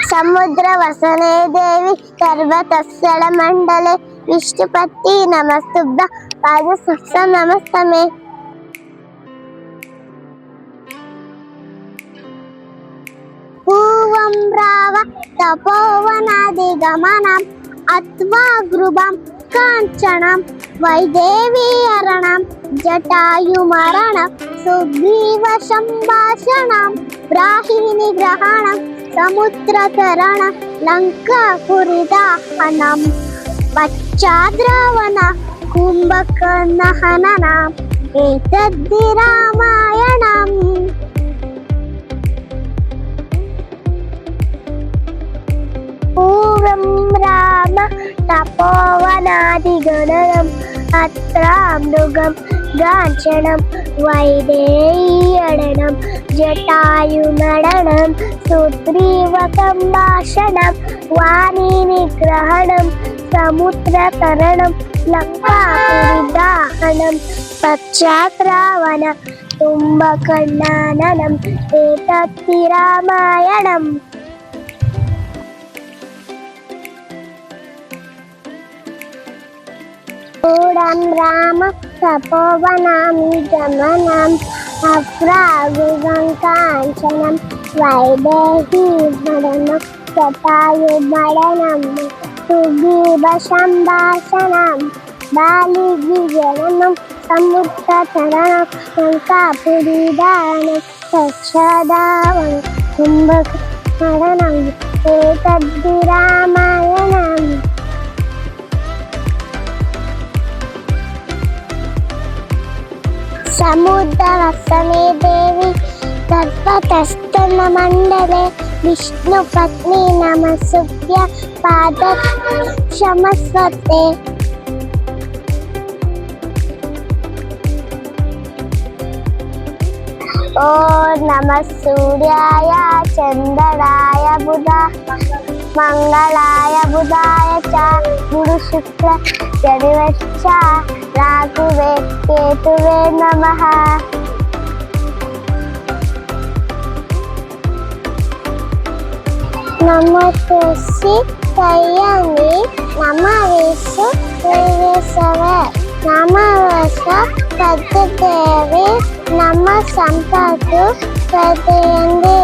समुद्रवसने देवी सर्वतस्सलमण्डले विष्णुपत्नी नमस्तुभ्यं पादस्पर्शं नमस्तमे। पूर्वं राव तपोवनादिगमनम् अत्वा गृभं काञ्चनं वैदेवीहरणं जटायुमरणं सुग्रीवसम्भाषणं ब्राह्मणिग्रहणं समुद्रतरणं लङ्कापुरीदहनं पश्चाद्रावण कुम्भकर्णहननम् एतद्धि रामायणम्। पूर्वं राम तपोवनादिगमनम् अत्वा मृगं गाञ्चनं वैदेहीहरणं जटायुमरणं सुग्रीवसम्भाषणं वाणिनिग्रहणं समुद्रतरणं लङ्कापुरीदहनं पश्चात् रावण कुम्भकर्णहननम् एतद्धि रामायणम्। पूर्वं राम तपोवनादिगमनम् अत्वा मृगं काञ्चनं वैदेहीहरणं जटायुमरणं सुग्रीवसम्भाषणं बालिविजयनं समुद्रतरणं लङ्कापुरीदहनं पश्चात् रावण कुम्भकर्णहननम् एतद्धि रामायणम्। समुद्रवसने देवी सर्वतस्सलमण्डले विष्णुपत्नी नमस्तुभ्यं पादस्पर्शं नमस्ते। ओम नमः सूर्याय चंद्राय मंगलाय बुधाय च गुरु शुक्र शनिश्च राहुवे केतुवे नमः। नमस्ते तय्यमि नमः नमः पद्मदेवी नमः संपत्तु प्रदयन्ते।